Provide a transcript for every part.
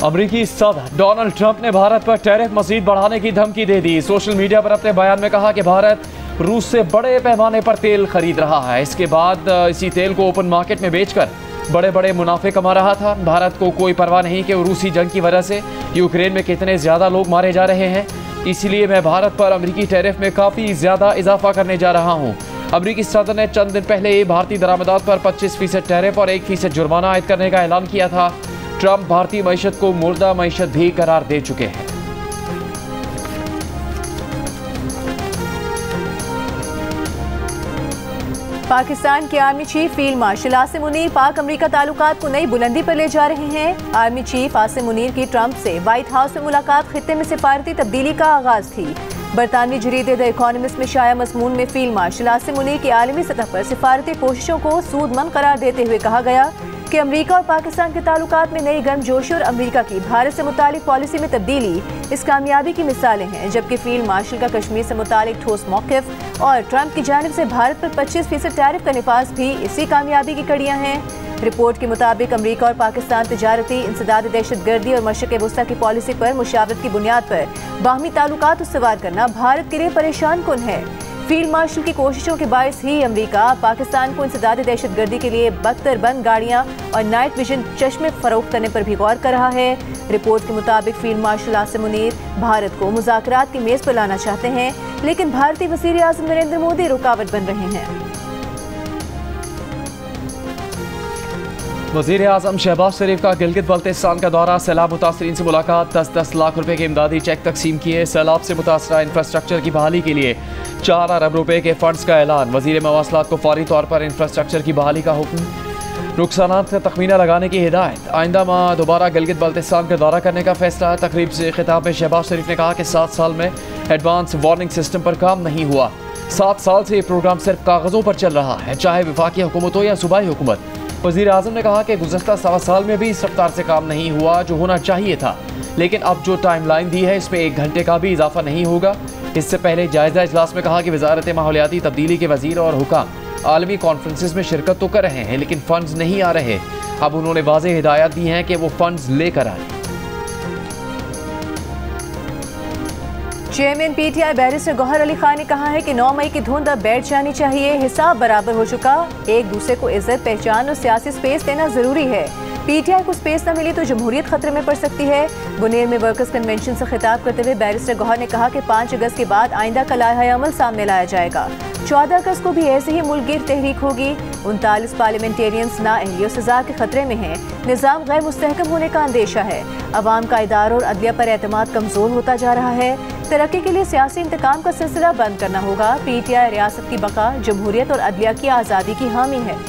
अमरीकी सदर Donald Trump ने भारत पर टैरिफ मजीद बढ़ाने की धमकी दे दी। सोशल मीडिया पर अपने बयान में कहा कि भारत रूस से बड़े पैमाने पर तेल खरीद रहा है। इसके बाद इसी तेल को ओपन मार्केट में बेचकर बड़े बड़े मुनाफे कमा रहा था। भारत को कोई परवाह नहीं कि रूसी जंग की वजह से यूक्रेन में कितने ज़्यादा लोग मारे जा रहे हैं, इसलिए मैं भारत पर अमरीकी टैरिफ में काफ़ी ज़्यादा इजाफा करने जा रहा हूँ। अमरीकी सदर ने चंद दिन पहले भारतीय दरामदात पर 25% टैरिफ और 1% जुर्माना आयद करने का ऐलान किया था। ट्रंप भारतीय मईशत को मुर्दा मईशत भी करार दे चुके हैं। पाकिस्तान के army chief field marshal Asim Munir पाक अमरीका ताल्लुकात को नई बुलंदी पर ले जा रहे हैं। आर्मी चीफ आसिम मुनीर की ट्रंप से व्हाइट हाउस में मुलाकात खित्ते में सिफारती तब्दीली का आगाज थी। बरतानवी जरीदे द इकोनॉमिस्ट में शाया मज़मून में फील्ड मार्शल आसिम मुनीर की आलमी सतह पर सिफारती कोशिशों को सूदमंद करार देते हुए कहा गया कि अमरीका और पाकिस्तान के ताल्लुकात में नई गर्मजोशी और अमरीका की भारत से मुतालिक पॉलिसी में तब्दीली इस कामयाबी की मिसालें हैं, जबकि फील्ड मार्शल का कश्मीर से मुतालिक ठोस मौक़िफ़ और ट्रंप की जानिब से भारत पर 25% टैरिफ का निफाज भी इसी कामयाबी की कड़ियाँ हैं। रिपोर्ट के मुताबिक अमरीका और पाकिस्तान तिजारती इंसदाद दहशतगर्दी और मशरक़ वस्ता की पॉलिसी पर मुशावरत की बुनियाद पर बाहमी ताल्लुकात उसवार करना भारत के लिए परेशान कुन है। फील्ड मार्शल की कोशिशों के बायस ही अमरीका पाकिस्तान को इंसदाद दहशतगर्दी के लिए बख्तर बंद गाड़ियाँ और नाइट विजन चश्मे फरोख्त करने पर भी गौर कर रहा है। रिपोर्ट के मुताबिक फील्ड मार्शल आसिम मुनीर भारत को मुज़ाकरात की मेज़ पर लाना चाहते हैं, लेकिन भारतीय वज़ीर आज़म नरेंद्र मोदी रुकावट बन रहे हैं। वज़ीर आज़म शहबाज शरीफ का गिलगित बल्तिस्तान का दौरा, सैलाब मुतासरीन से मुलाकात, 10-10 लाख रुपए के इमदादी चेक तकसीम किए। सैलाब से मुतासरा इंफ्रास्ट्रक्चर की बहाली के लिए 4 अरब रुपए के फंड्स का ऐलान। वज़ीर मवासलात को फौरी तौर पर इंफ्रास्ट्रक्चर की बहाली का हुक्म। नुकसानात का तखमीना लगाने की हिदायत। आइंदा माह दोबारा गिलगित बल्तिस्तान का दौरा करने का फैसला। तकरीब से खिताब में शहबाज शरीफ ने कहा कि 7 साल में एडवांस वार्निंग सिस्टम पर काम नहीं हुआ। 7 साल से ये प्रोग्राम सिर्फ कागज़ों पर चल रहा है, चाहे वफाकी हुकूमत हो या सूबाई हुकूमत। वज़ीर आज़म ने कहा कि गुज़श्ता 7 साल में भी इस रफ्तार से काम नहीं हुआ जो होना चाहिए था, लेकिन अब जो टाइम लाइन दी है इसमें 1 घंटे का भी इजाफा नहीं होगा। इससे पहले जायज़ा इजलास में कहा कि वज़ारत माहौलियाती तब्दीली के वज़ीर और हुकाम आलमी कॉन्फ्रेंसेस में शिरकत तो कर रहे हैं, लेकिन फंड्स नहीं आ रहे। अब उन्होंने वाज़ेह हिदायत दी हैं कि वो फंड्स लेकर आए। चेयरमैन पीटीआई बैरिस्टर गौहर अली खान ने कहा है कि 9 मई की धुंध अब बैठ जानी चाहिए, हिसाब बराबर हो चुका, एक दूसरे को इज्जत, पहचान और सियासी स्पेस देना जरूरी है। पीटीआई को स्पेस न मिली तो जमहूरियत खतरे में पड़ सकती है। बुनेर में वर्कर्स कन्वेंशन से खिताब करते हुए बैरिस्टर गौहर ने कहा कि 5 अगस्त के बाद आइंदा का लाहे अमल सामने लाया जाएगा। 14 अगस्त को भी ऐसे ही मुल्कगीर तहरीक होगी। 39 पार्लियामेंटेरियंस नाअहली और सजा के खतरे में हैं। निज़ाम गैर मुस्तहकम होने का अंदेशा है। अवाम का इदारों और अदलिया पर एतमाद कमजोर होता जा रहा है। तरक्की के लिए सियासी इंतकाम का सिलसिला बंद करना होगा। पीटीआई रियासत की बका, जमहूरियत और अदलिया की आज़ादी की हामी है।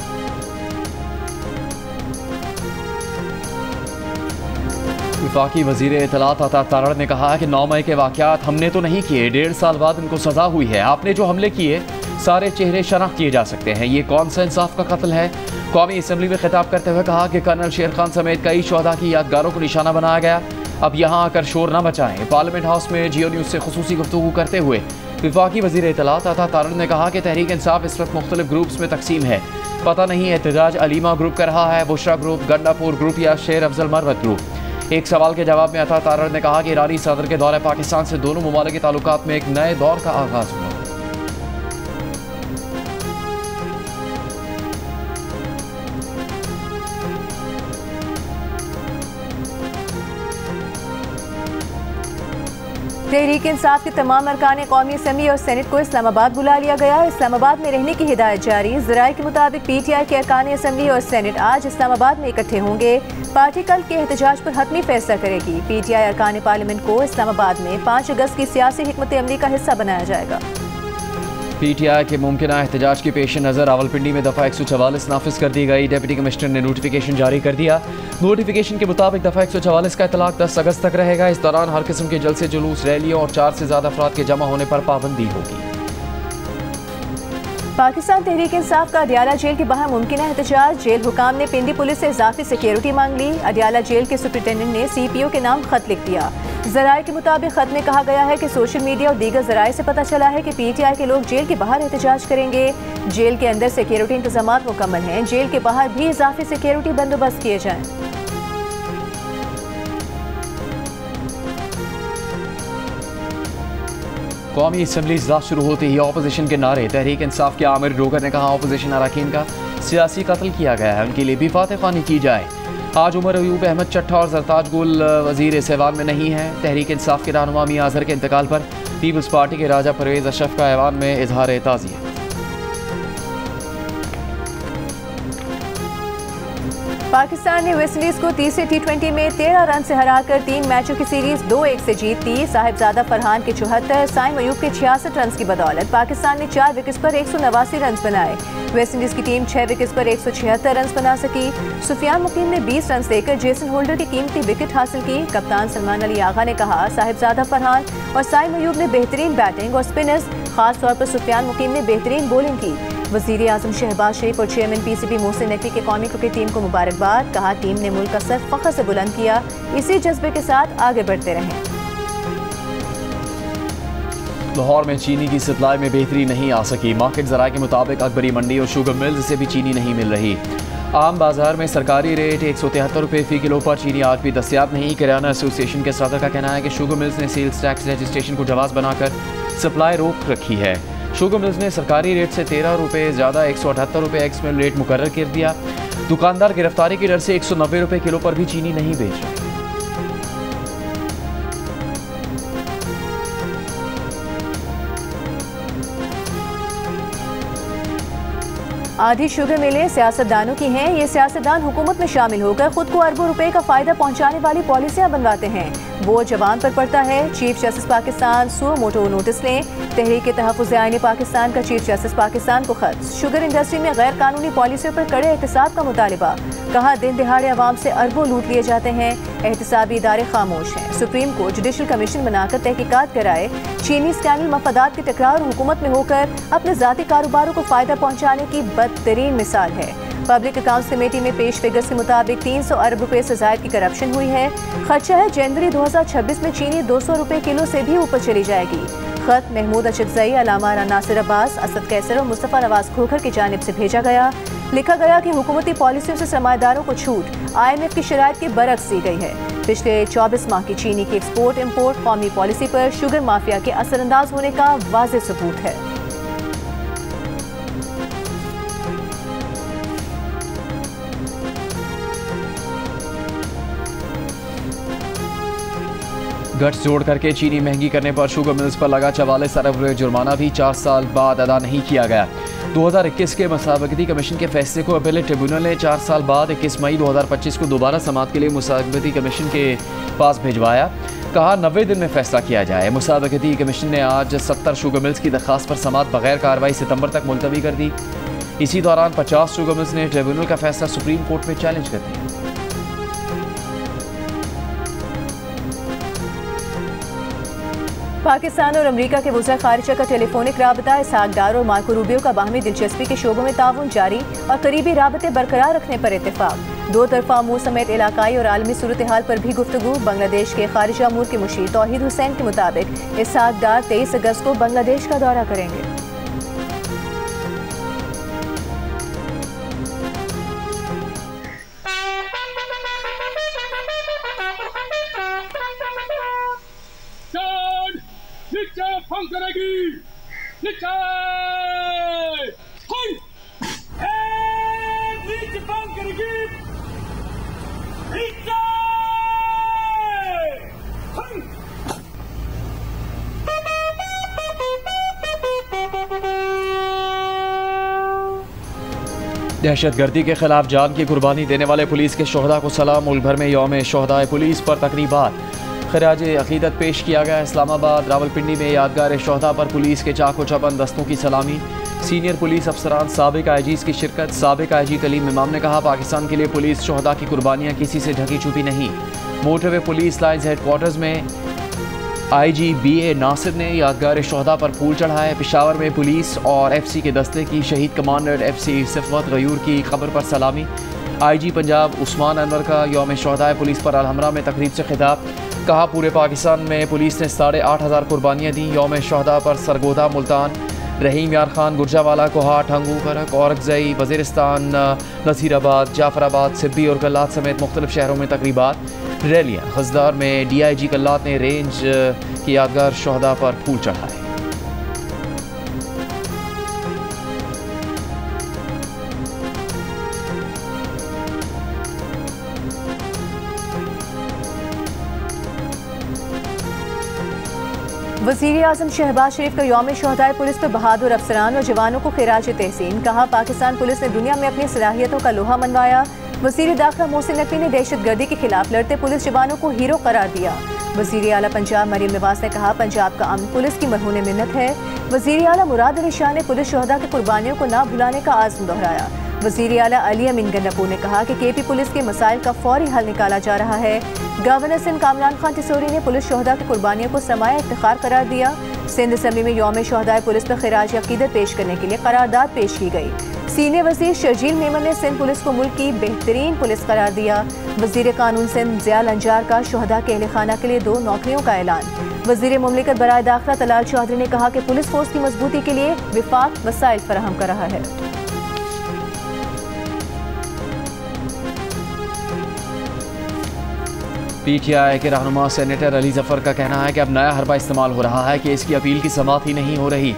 वफाकी वज़ीर इत्तलात अता तारड़ ने कहा कि 9 मई के वाक़यात हमने तो नहीं किए, 1.5 साल बाद उनको सज़ा हुई है। आपने जो हमले किए सारे चेहरे शनाख्त किए जा सकते हैं, ये कौन सा इंसाफ का कत्ल है। कौमी असम्बली में खिताब करते हुए कहा कि कर्नल शेर खान समेत कई शोहदा की यादगारों को निशाना बनाया गया, अब यहाँ आकर शोर न मचाएं। पार्लियामेंट हाउस में जियो न्यूज़ से खुसूसी गुफ्तगू करते हुए वफाकी वज़ीर इत्तलात अता तारड़ ने कहा कि तहरीक इंसाफ इस वक्त मुख्तलिफ ग्रुप्स में तकसीम है। पता नहीं एहतजाज अलीमा ग्रुप कर रहा है, बुशरा ग्रुप, गंडापुर ग्रुप या शेर अफजल मरवत ग्रुप। एक सवाल के जवाब में अता तारड़ ने कहा कि ईरानी सदर के दौरे पाकिस्तान से दोनों ममालिक के ताल्लुकात में एक नए दौर का आगाज हुआ। तहरीक इंसाफ के तमाम अरकान कौमी असम्बली और सेनेट को इस्लामाबाद बुला लिया गया। इस्लामाबाद में रहने की हिदायत जारी। ज़राए के मुताबिक पीटीआई के अरकान असम्बली और सेनेट आज इस्लामाबाद में इकट्ठे होंगे। पार्टी कल के एहतजाज पर हतमी फैसला करेगी। पीटीआई अरकान पार्लियामेंट को इस्लामाबाद में 5 अगस्त की सियासी हिकमत अमली का हिस्सा बनाया जाएगा। पीटीआई के मुमकिना एहतजाज के पेश नज़र रावलपिंडी में दफ़ा 144 नाफिज कर दी गई। डिप्टी कमिश्नर ने नोटिफिकेशन जारी कर दिया। नोटिफिकेशन के मुताबिक दफ़ा 144 का इतलाक 10 अगस्त तक रहेगा। इस दौरान हर किस्म के जलसे, जुलूस, रैलियों और 4 से ज़्यादा अफराद के जमा होने पर पाबंदी होगी। पाकिस्तान तहरीक इंसाफ का अडियाला जेल के बाहर मुमकिना एहतजाज। जेल हुकाम ने पिंडी पुलिस से इजाफी सिक्योरिटी मांग ली। अडियाला जेल के सुपरिटेंडेंट ने सीपीओ के नाम खत लिख दिया। ज़राए के मुताबिक खत में कहा गया है कि सोशल मीडिया और दीगर ज़राए से पता चला है कि पीटीआई के लोग जेल के बाहर एहतजाज करेंगे। जेल के अंदर सिक्योरिटी इंतजाम मुकम्मल हैं। जेल के बाहर भी इजाफी सिक्योरिटी बंदोबस्त किए जाएं। कौमी असम्बली इजलास शुरू होते ही अपोजिशन के नारे, तहरीक इंसाफ के आमिर रोकर ने कहा अपोजिशन अरकान का सियासी कत्ल किया गया है, उनके लिए भी फातह ख्वानी की जाए। आज उमर अयूब अहमद चट्ठा और जरताज गुल वजीर सेवान में नहीं है। तहरीक इंसाफ के रहनुमा मियां अजहर के इंतकाल पर पीपल्स पार्टी के राजा परवेज अशरफ का ऐवान में इजहार ताज़ियत। पाकिस्तान ने वेस्टइंडीज को तीसरे T20 में 13 रन से हराकर 3 मैचों की सीरीज 2-1 से जीत ली। साहिबजादा फरहान के 74, साइम अयूब के 66 रन की बदौलत पाकिस्तान ने 4 विकेट्स पर 189 रन बनाए। वेस्टइंडीज की टीम 6 विकेट्स पर 176 रन बना सकी। सुफियान मुकीम ने 20 रन देकर जेसन होल्डर की कीमती विकेट हासिल की। कप्तान सलमान अली आगा ने कहा साहिबजादा फरहान और साइम अयूब ने बेहतरीन बैटिंग और स्पिनर्स, खास तौर पर सुफियान मुकीम ने बेहतरीन बॉलिंग की। वज़ीर आज़म शहबाज शरीफ और चेयरमैन PCB मोहसिन नकवी के कौमी क्रिकेट टीम को मुबारकबाद। कहा टीम ने मुल्क का सर फख्र से बुलंद किया, इसी जज्बे के साथ आगे बढ़ते रहें। लाहौर में चीनी की सप्लाई में बेहतरी नहीं आ सकी। मार्केट ज़राए के मुताबिक अकबरी मंडी और शुगर मिल्स से भी चीनी नहीं मिल रही। आम बाजार में सरकारी रेट 173 रुपये फ़ी किलो पर चीनी आज भी दस्तियाब नहीं। किराना एसोसिएशन के सदर का कहना है कि शुगर मिल्स ने सेल्स टैक्स रजिस्ट्रेशन को जवाज़ बनाकर सप्लाई रोक रखी है। शुगर मिल्स ने सरकारी रेट से 13 रुपये ज़्यादा 178 रुपये एक्स मिल रेट मुकर्रर कर दिया। दुकानदार गिरफ्तारी की डर से 190 रुपये किलो पर भी चीनी नहीं बेच रहे। आधी शुगर मिलें सियासतदानों की हैं। ये सियासतदान हुकूमत में शामिल होकर खुद को अरबों रुपए का फायदा पहुंचाने वाली पॉलिसियां बनवाते हैं। वो जवान पर पड़ता है। चीफ जस्टिस पाकिस्तान सो मोटो नोटिस लें। तहरीक तहफ़्फ़ुज़ आईन पाकिस्तान का चीफ जस्टिस पाकिस्तान को खत। शुगर इंडस्ट्री में गैर कानूनी पॉलिसियों पर कड़े एहतसाब का मुतालिबा। कहा दिन दिहाड़े अवाम से अरबों लूट लिए जाते हैं, एहतसाबी इदारे खामोश हैं। सुप्रीम कोर्ट जुडिशल कमीशन बनाकर तहकीकात कराए। चीनी स्कैंडल मफादात के टकराव और हुकूमत में होकर अपने ज़ाती कारोबारों को फ़ायदा पहुँचाने की बदतरीन मिसाल है। पब्लिक अकाउंट्स कमेटी में पेश फिगर्स के मुताबिक 300 अरब रुपए से ज़ायद की करप्शन हुई है। खर्चा है जनवरी 2026 में चीनी 200 रुपए किलो से भी ऊपर चली जाएगी। खत महमूद अशरफजई, अलामा नासिर अब्बास, असद कैसर और मुस्तफ़ा नवाज खोखर की जानिब से भेजा गया। लिखा गया कि हुकूमती पॉलिसियों से सरमाएदारों को छूट IMF की शराइत के बरक्स दी गई है। पिछले 24 माह की चीनी की एक्सपोर्ट इम्पोर्ट कौमी पॉलिसी पर शुगर माफिया के असरअंदाज होने का वाज़ेह सबूत है। गट्स जोड़ करके चीनी महंगी करने पर शुगर मिल्स पर लगा 44 अरब रुपये जुर्माना भी 4 साल बाद अदा नहीं किया गया। 2021 के मुसाबकती कमीशन के फैसले को अपीलेट ट्रिब्यूनल ने 4 साल बाद 21 मई 2025 को दोबारा समाअत के लिए मुसाबकती कमीशन के पास भिजवाया। कहा 90 दिन में फैसला किया जाए। मुसाबकती कमीशन ने आज 70 शुगर मिल्स की दरख्वास्त पर समाअत बगैर कार्रवाई सितंबर तक मुलतवी कर दी। इसी दौरान 50 शुगर मिल्स ने ट्रिब्यूनल का फैसला सुप्रीम कोर्ट में चैलेंज कर दिया। पाकिस्तान और अमरीका के वज़ीर ख़ारिजा का टेलीफोनिक राबता, इसहाक डार और मार्को रूबियो का बाहमी दिलचस्पी के शोबों में ताउन जारी और करीबी राबते बरकरार रखने पर इत्तेफाक। दो तरफा अमूर समेत इलाकाई और आलमी सूरत हाल पर भी गुफ्तगू। बांग्लादेश के ख़ारिजा अमूर के मुशीर तौहीद हुसैन के मुताबिक इसहाक डार 23 अगस्त को बांग्लादेश का दौरा करेंगे। दहशत गर्दी के खिलाफ जान की कुर्बानी देने वाले पुलिस के शोहदा को सलाम। मुल्क भर में यौम शोहदाए पुलिस पर तकरीबात खराज अकीदत पेश किया गया। इस्लामाबाद रावलपिंडी में यादगार शोहदा पर पुलिस के चाको चबंद दस्तों की सलामी। सीनियर पुलिस अफसरान साबिक IGs की शिरकत। साबिक IG कलीम इमाम ने कहा पाकिस्तान के लिए पुलिस शोहदा की कुर्बानियाँ किसी से ढकी छुपी नहीं। मोटरवे पुलिस लाइन्स हेडक्वार्टर्स में IG BA नासिर ने यादगार शोहदा पर फूल चढ़ाए। पेशावर में पुलिस और FC के दस्ते की शहीद कमांडर FC सिफवत गयूर की खबर पर सलामी। IG पंजाब उस्मान अनवर का यौम शोहदाए पुलिस पर अलहमरा में तकरीब से खिताब। कहा पूरे पाकिस्तान में पुलिस ने 8,500 कुर्बानियाँ दी। यौम शोहदा पर सरगोदा, मुल्तान, रहीम यार खान, गुरजावाला, कोहाट, हंगू, करक, औरकजई, वज़ीरिस्तान, नसीराबाद, जाफराबाद, सिब्बी और कल्लात समेत मुख्तलिफ शहरों में तकरीबात, रैलियाँ। हज़दार में DIG कल्लात ने रेंज की यादगार शोहदा पर फूल चढ़ाए। वज़ीर-ए-आज़म शहबाज शरीफ का यौम शोहदाए पुलिस पर बहादुर अफसरान और जवानों को खिराज तहसीन। कहा, पाकिस्तान पुलिस ने दुनिया में अपनी सलाहियतों का लोहा मनवाया। वज़ीर दाखिला मोहसिन नकवी ने दहशतगर्दी के खिलाफ लड़ते पुलिस जवानों को हीरो करार दिया। वज़ीर आला पंजाब मरियम नवाज ने कहा, पंजाब का अमन पुलिस की मरहून मिन्नत है। वज़ीर आला मुराद अली शाह ने पुलिस शोहदा की कुर्बानियों को ना भुलाने का आज़म दोहराया। वज़ीर आला अली अमीन गंडापुर ने कहा कि केपी पुलिस के मसाइल का फौरी हल निकाला जा रहा है। गवर्नर सिंध कामरान खान टिसोरी ने पुलिस शोहदा की कुर्बानियों को सरमाया इफ्तिखार करार दिया। सिंध असम्बली में यौम शोहदाए पुलिस पर खिराज अकीदत पेश करने के लिए करारदाद पेश की गई। सीनियर वज़ीर शर्जील मेमन ने सिंध पुलिस को मुल्क की बेहतरीन पुलिस करार दिया। वज़ीर कानून सिंध ज़िया लंजार का शोहदा के अहले खाना के लिए 2 नौकरियों का ऐलान। वज़ीर मुमलिकत बराए दाखिला तलाल चौधरी ने कहा कि पुलिस फोर्स की मजबूती के लिए विफाक वसाइल फराहम कर रहा है। PTI के रहनुमा सेनेटर अली जफर का कहना है कि अब नया हरबा इस्तेमाल हो रहा है कि इसकी अपील की समाअत ही नहीं हो रही।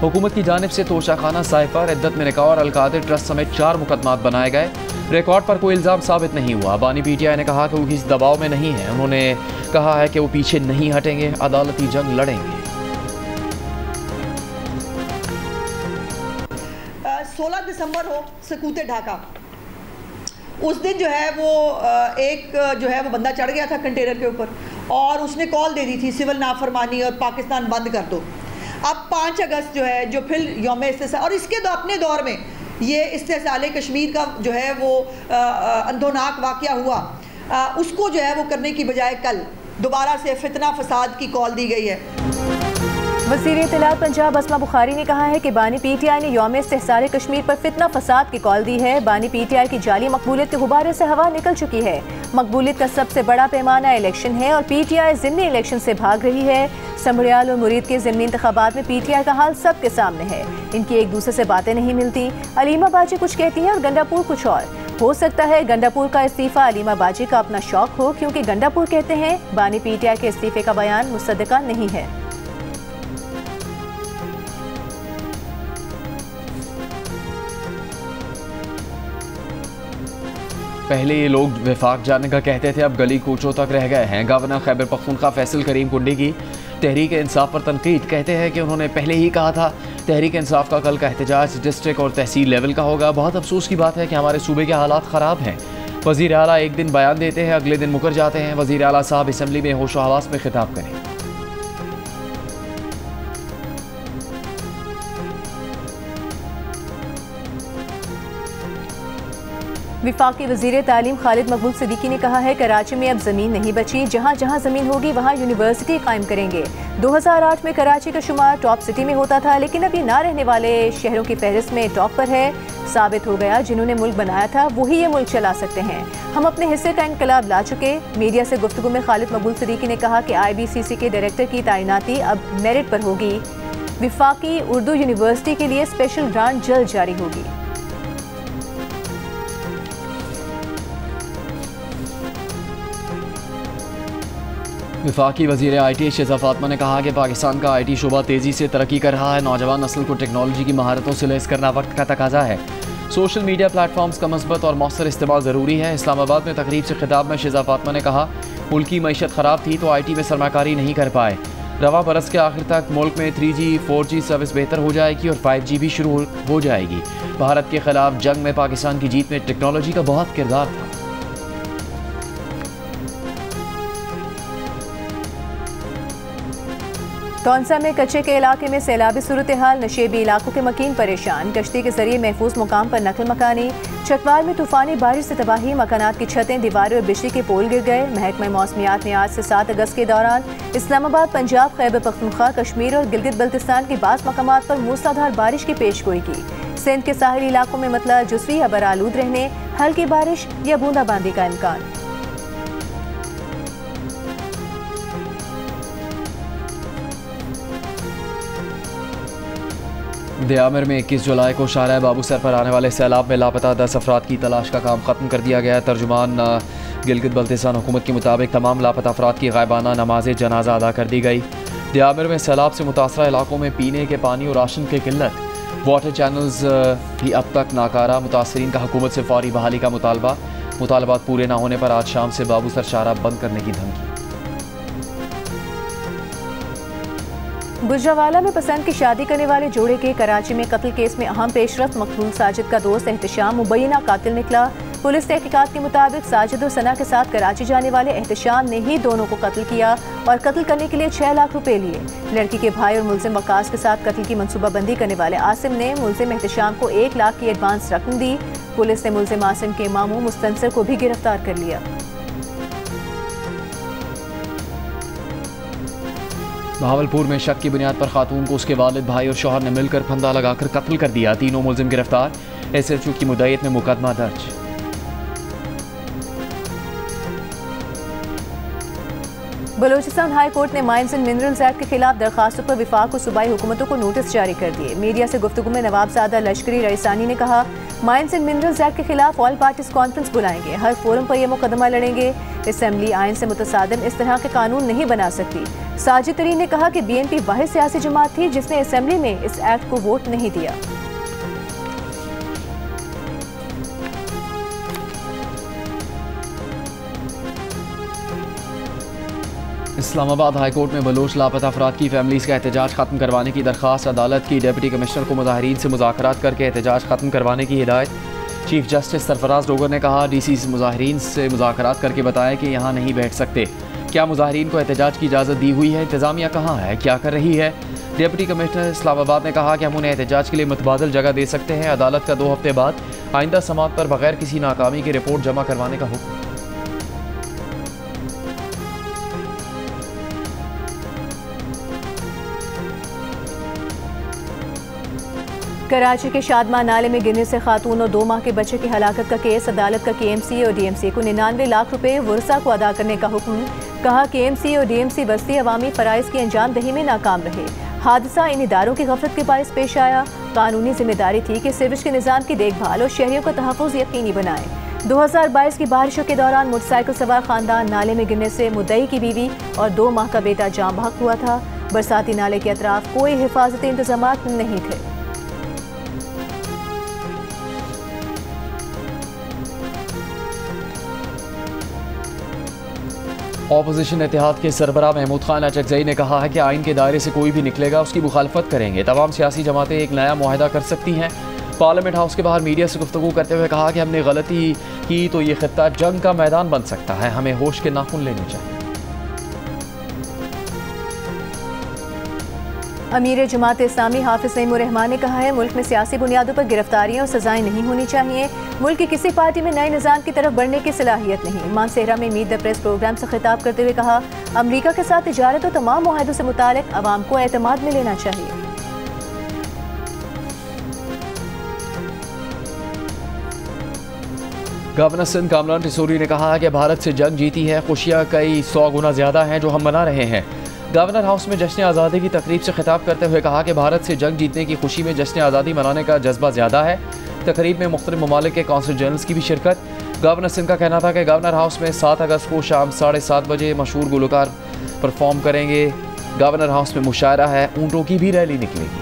हुकूमत की जानिब से तोशाखाना साइफर, इद्दत में निकाह और अलकादिर ट्रस्ट समेत 4 मुकदमात बनाए गए। रिकॉर्ड पर कोई इल्ज़ाम साबित नहीं हुआ। बानी PTI ने कहा कि वो किसी दबाव में नहीं है। उन्होंने कहा है कि वो पीछे नहीं हटेंगे, अदालती जंग लड़ेंगे। 16 दिसंबर हो सकूते ढाका, उस दिन जो है वो एक जो है वो बंदा चढ़ गया था कंटेनर के ऊपर और उसने कॉल दे दी थी सिविल नाफरमानी और पाकिस्तान बंद कर दो। अब 5 अगस्त जो है जो फिर यौम इस्तिसाल और इसके अपने दौर में ये इस्तिसाल कश्मीर का जो है वो अंधोनाक वाक़या हुआ, उसको जो है वो करने की बजाय कल दोबारा से फितना फसाद की कॉल दी गई है। वज़ीर इत्तलात पंजाब अस्मा बुखारी ने कहा है कि बानी PTI ने यौम इस्तिसाल कश्मीर पर फितना फसाद की कॉल दी है। बानी PTI की जाली मकबूलियत के गुब्बारे से हवा निकल चुकी है। मकबूलियत का सबसे बड़ा पैमाना इलेक्शन है और PTI ज़िमनी इलेक्शन से भाग रही है। संभड़ियाल और मुरीद के ज़िमनी इंतखाबात में PTI का हाल सबके सामने है। इनकी एक दूसरे से बातें नहीं मिलती। अलीमा बाजी कुछ कहती हैं और गंडापुर कुछ और। हो सकता है गंडापुर का इस्तीफ़ा अलीमा बाजी का अपना शौक हो, क्योंकि गंडापुर कहते हैं बानी PTI के इस्तीफ़े का बयान मुसद्दका नहीं है। पहले ये लोग विफाक जाने का कहते थे, अब गली कूचों तक रह गए हैं। गवर्नर खैबर पख्तूनख्वा फैसल करीम कुंडी की तहरीक इंसाफ पर तनकीद। कहते हैं कि उन्होंने पहले ही कहा था तहरीक इंसाफ का कल का एहतजाज डिस्ट्रिक्ट और तहसील लेवल का होगा। बहुत अफसोस की बात है कि हमारे सूबे के हालात ख़राब हैं। वज़ीर आला एक दिन बयान देते हैं, अगले दिन मुकर जाते हैं। वज़ीर आला साहब असम्बली में होशो हवास में खिताब करें। विफाकी वज़ीर तालीम खालिद मकबूल सिद्दीकी ने कहा है कराची में अब ज़मीन नहीं बची, जहाँ जहाँ ज़मीन होगी वहाँ यूनिवर्सिटी कायम करेंगे। 2008 में कराची का शुमार टॉप सिटी में होता था, लेकिन अब ये ना रहने वाले शहरों की फहरिस्त में टॉप पर है। साबित हो गया जिन्होंने मुल्क बनाया था वही ये मुल्क चला सकते हैं। हम अपने हिस्से का इनकलाब ला चुके। मीडिया से गुफ्तगू में खालिद मकबूल सिद्दीकी ने कहा कि IBCC के डायरेक्टर की तैनाती अब मेरिट पर होगी। विफाकी उर्दू यूनिवर्सिटी के लिए स्पेशल ग्रांट जल्द जारी होगी। वफाकी वज़ीर IT शहज़ा फातिमा ने कहा कि पाकिस्तान का IT शोबा तेज़ी से तरक्की कर रहा है। नौजवान नस्ल को टेक्नोलॉजी की महारतों से लैस करना वक्त का तकाजा है। सोशल मीडिया प्लेटफॉर्म्स का मस्बत और मौसर इस्तेमाल ज़रूरी है। इस्लामाबाद में तकरीब से खिताब में शहज़ा फातिमा ने कहा, मुल्क की मईशत ख़राब थी तो IT में सरमाकारी नहीं कर पाए। रवा बरस के आखिर तक मुल्क में 3G 4G सर्विस बेहतर हो जाएगी और 5G भी शुरू हो जाएगी। भारत के खिलाफ जंग में पाकिस्तान की जीत में टेक्नोलॉजी का बहुत किरदार था। कौंसा में कच्चे के इलाके में सैलाबी सूरत हाल, नशेबी इलाकों के मकीन परेशान। कश्ती के जरिए महफूज मुकाम पर नकल मकानी। चकवाल में तूफानी बारिश से तबाही, मकानात की छतें, दीवारें और बिजली के पोल गिर गए। महकमा मौसमियात ने आज से 7 अगस्त के दौरान इस्लामाबाद, पंजाब, खैबर पख्तूनख्वा, कश्मीर और गिलगित बल्तिस्तान के बाज़ मकामात पर मूसलाधार बारिश की पेशगोई की। सिंध के साहिली इलाकों में मतला जुज़वी या बरालूद रहने, हल्की बारिश या बूंदाबांदी का इम्कान। दयामिर में 21 जुलाई को शाहराह बाबूसर पर आने वाले सैलाब में लापता 10 अफराद की तलाश का काम ख़त्म कर दिया गया है। तर्जुमान गिलगित बल्तिस्तान हुकूमत के मुताबिक तमाम लापता अफराद की गायबाना नमाज जनाजा अदा कर दी गई। दयामिर में सैलाब से मुतासरा इलाकों में पीने के पानी और राशन की किल्लत, वाटर चैनल्स भी अब तक नाकारा। मुतासरीन का हुकूमत से फौरी बहाली का मुतालबात पूरे ना होने पर आज शाम से बाबूसर शाहराह बंद करने की धमकी। गुजरावाला में पसंद की शादी करने वाले जोड़े के कराची में कत्ल केस में अहम पेशरफ्त मकतूल साजिद का दोस्त एहतशाम मुबैना कातिल निकला। पुलिस तहकीकात के मुताबिक साजिद और सना के साथ कराची जाने वाले एहतशाम ने ही दोनों को कत्ल किया और कत्ल करने के लिए 6 लाख रुपए लिए। लड़की के भाई और मुलजिम वकास के साथ कत्ल की मनसूबाबंदी करने वाले आसिम ने मुलजिम एहतशाम को 1 लाख की एडवांस रकम दी। पुलिस ने मुलजिम आसिम के मामू मुस्तनसर को भी गिरफ्तार कर लिया। बहावलपुर में शक की बुनियाद पर खातून को उसके वालिद, भाई और शौहर ने मिलकर फंदा लगाकर कत्ल कर दिया। तीनों मुलजिम गिरफ्तार। SHO की मुद्दईयत में मुकदमा दर्ज। बलूचिस्तान हाई कोर्ट ने माइंस एंड मिनरल्स एक्ट के खिलाफ दरखास्तों पर विफाक और सूबाई हुकूमतों को नोटिस जारी कर दिए। मीडिया से गुफ्तगू में नवाबजादा लश्करी रईसानी ने कहा, माइंस एंड मिनरल्स एक्ट के खिलाफ ऑल पार्टीज कॉन्फ्रेंस बुलाएंगे, हर फोरम पर यह मुकदमा लड़ेंगे। असेंबली आइन से मुतसादिम इस तरह के कानून नहीं बना सकती। साजिद तरीन ने कहा कि BNP वाहिद सियासी जमात थी जिसने असेंबली में इस एक्ट को वोट नहीं दिया। इस्लामाबाद हाई कोर्ट में बलोच लापता अफराद की फैमिलीज़ का एहतजाज खत्म करवाने की दरख्वास्त अदालत की। डिप्टी कमिश्नर को मुजाहिरीन से मुज़ाकरात करके एहतजाज खत्म करवाने की हिदायत। चीफ जस्टिस सरफराज डोगर ने कहा, DC मुजाहिरीन से मुज़ाकरात करके बताएं कि यहाँ नहीं बैठ सकते। क्या मुजाहिरीन को एहतजाज की इजाज़त दी हुई है? इंतज़ामिया कहाँ है, क्या कर रही है? डिप्टी कमिश्नर इस्लामाबाद ने कहा कि हम उन्हें एहतजाज के लिए मुतबादल जगह दे सकते हैं। अदालत का 2 हफ्ते बाद आइंदा समाअत पर बगैर किसी नाकामी की रिपोर्ट जमा करवाने का हुक्म। कराची के शादमा नाले में गिरने से खातून और 2 माह के बच्चे की हलाकत का केस। अदालत का KMC और DMC को 99 लाख रुपए वर्सा को अदा करने का हुक्म। कहा, KMC और DMC बस्ती अवामी फ़राइज़ की अंजाम दही में नाकाम रहे। हादसा इन इदारों की गफलत के बायस पेश आया। कानूनी जिम्मेदारी थी कि सीवरेज के निज़ाम की देखभाल और शहरियों का तहफ़्फ़ुज़ यकीनी बनाएं। 2022 की बारिशों के दौरान मोटरसाइकिल सवार खानदान नाले में गिरने से मुद्दई की बीवी और 2 माह का बेटा जाँ बहक हुआ था। बरसाती नाले के अतराफ कोई हिफाजती इंतजाम नहीं थे। ऑपोजिशन इत्तेहाद के सरबराह महमूद खान अचकजई ने कहा है कि आइन के दायरे से कोई भी निकलेगा उसकी मुखालफत करेंगे। तमाम सियासी जमातें एक नया मुआहदा कर सकती हैं। पार्लियामेंट हाउस के बाहर मीडिया से गुफ्तगू करते हुए कहा कि हमने गलती की तो ये खित्ता जंग का मैदान बन सकता है, हमें होश के नाखून लेने चाहिए। अमीर जमात इस्लामी हाफिज नईमुर रहमान ने कहा है, मुल्क में सियासी बुनियादों पर गिरफ्तारियां और सजाएं नहीं होनी चाहिए। मुल्क की किसी पार्टी में नए निज़ाम की तरफ बढ़ने की सलाहियत नहीं। मानसेहरा में मीट द प्रेस प्रोग्राम से खिताब करते हुए कहा, अमरीका के साथ तिजारत और तमाम मुआहदों से मुतालिक अवाम को एतमाद में लेना चाहिए। गवर्नर सिंध कामरान टिसोरी ने कहा है कि भारत से जंग जीती है, खुशियाँ कई 100 गुना ज़्यादा हैं जो हम मना रहे हैं। गवर्नर हाउस में जश्न आज़ादी की तकरीब से खिताब करते हुए कहा कि भारत से जंग जीतने की खुशी में जश्न आज़ादी मनाने का जज्बा ज़्यादा है। तकरीब में मुख्तलिफ ममालिक के कौंसल जनरल्स की भी शिरकत। गवर्नर सिंध का कहना था कि गवर्नर हाउस में 7 अगस्त को शाम 7:30 बजे मशहूर गुलकार परफॉर्म करेंगे। गवर्नर हाउस में मुशायरा है, ऊँटों की भी रैली निकलेगी।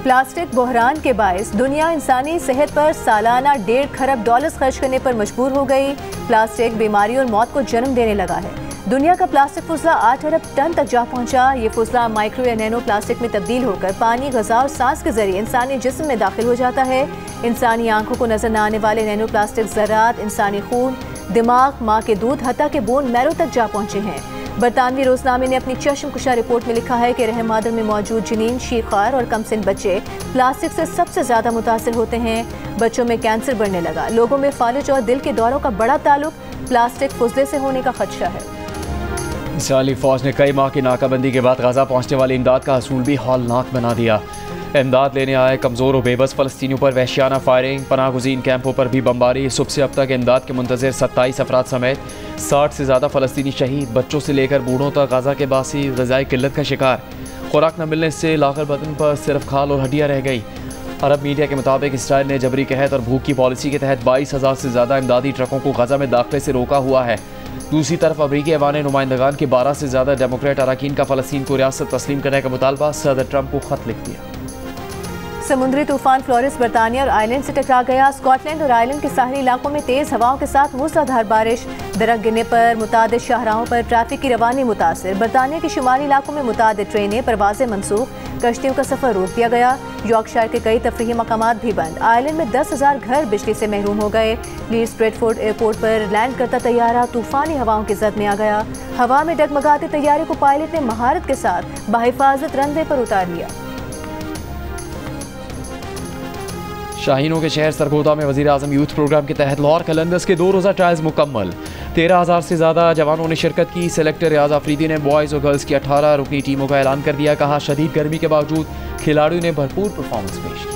प्लास्टिक बहरान के बायस दुनिया इंसानी सेहत पर सालाना $1.5 खरब खर्च करने पर मजबूर हो गई। प्लास्टिक बीमारी और मौत को जन्म देने लगा है। दुनिया का प्लास्टिक फुजला 8 अरब टन तक जा पहुंचा। ये फुजला माइक्रो या नैनो प्लास्टिक में तब्दील होकर पानी, गज़ा और सांस के जरिए इंसानी जिस्म में दाखिल हो जाता है। इंसानी आंखों को नजर न आने वाले नैनो प्लास्टिक ज़रात इंसानी खून, दिमाग, माँ के दूध, हत्ता के बोन मैरो तक जा पहुंचे हैं। बरतानवी रोजनामे ने अपनी चश्मकुशा रिपोर्ट में लिखा है कि रहम मादर में मौजूद जनीन, शीखार और कमसिन बच्चे प्लास्टिक से सबसे ज्यादा मुतासर होते हैं। बच्चों में कैंसर बढ़ने लगा। लोगों में फालिज और दिल के दौरों का बड़ा ताल्लुक प्लास्टिक फुजले से होने का खदशा है। इसराइली फौज ने कई माह की नाकाबंदी के बाद गाजा पहुंचने वाली इमदाद का हसूल भी हौलनाक बना दिया। इमदाद लेने आए कमज़ोर और बेबस फ़लस्तीनियों पर वहशियाना फायरिंग, पनाह गुज़ीन कैंपों पर भी बमबारी। सुबह से अब तक इमदाद के मुंतज़िर 27 अफराद समेत 60 से ज़्यादा फ़लस्तीनी शहीद। बच्चों से लेकर बूढ़ों तक गाजा के बासी ग़िज़ाई किल्लत का शिकार। खुराक न मिलने से लाकर बदन पर सिर्फ खाल और हड्डियाँ रह गई। अरब मीडिया के मुताबिक इसराइल ने जबरी कहत और भूख की पॉलिसी के तहत 22,000 से ज़्यादा इमदादी ट्रकों को गाजा में दाखिले से रोका हुआ है। दूसरी तरफ अमरीकी ऐवान नुमाइंदगान के 12 से ज़्यादा डेमोक्रेट अरकान का फ़लस्तीन को रियासत तस्लीम करने का मुतालबा सदर ट्रंप को ख़त लिख दिया। समुद्री तूफान फ्लोरिस बर्तानिया और आयरलैंड से टकरा गया। स्कॉटलैंड और आयरलैंड के साहली इलाकों में तेज हवाओं के साथ मूसलाधार बारिश। दरख्त गिरने पर मुतादिद शाहराहों पर ट्रैफिक की रवानी मुतासिर। बर्तानिया के शुमाली इलाकों में मुतादिद ट्रेनें परवाजें मनसूख। कश्तियों का सफर रोक दिया गया। यॉर्कशायर के कई तफरीही मकामात भी बंद। आयरलैंड में 10,000 घर बिजली से महरूम हो गए। लीड्स ब्रेडफोर्ड एयरपोर्ट पर लैंड करता तैयारा तूफानी हवाओं की जद में आ गया। हवा में डगमगाते तैयारे को पायलट ने महारत के साथ बाहिफाजत रनवे पर उतार लिया। शाहीनों के शहर सरगोदा में वज़ीर-ए-आज़म यूथ प्रोग्राम के तहत लाहौर कलंदर्स के 2 रोज़ा ट्रायल्स मुकम्मल। 13,000 से ज़्यादा जवानों ने शिरकत की। सेलेक्टर रियाज अफरीदी ने बॉयज़ और गर्ल्स की 18 रुकनी टीमों का ऐलान कर दिया। कहा, शदीद गर्मी के बावजूद खिलाड़ियों ने भरपूर परफॉर्मेंस पेश की।